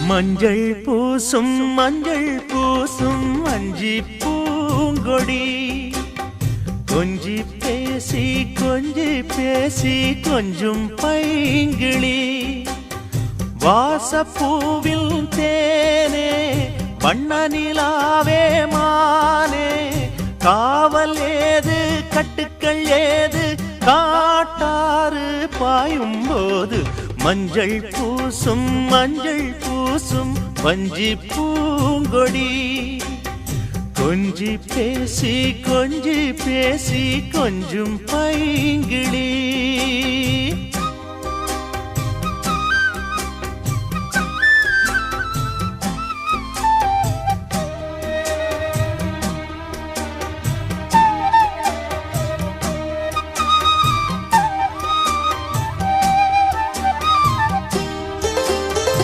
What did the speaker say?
மஞ்சள் பூசும் அஞ்சி பூங்கொடி கொஞ்சி பேசி கொஞ்சும் பைங்கிளி வாசப்பூவில் தேனே வண்ண நிலாவே மானே காவல் ஏது கட்டுக்கள் ஏது காட்டாறு பாயும் போது மஞ்சள் பூசும் வஞ்சி பூங்கொடி கொஞ்சி பேசி கொஞ்சும் பைங்கிளி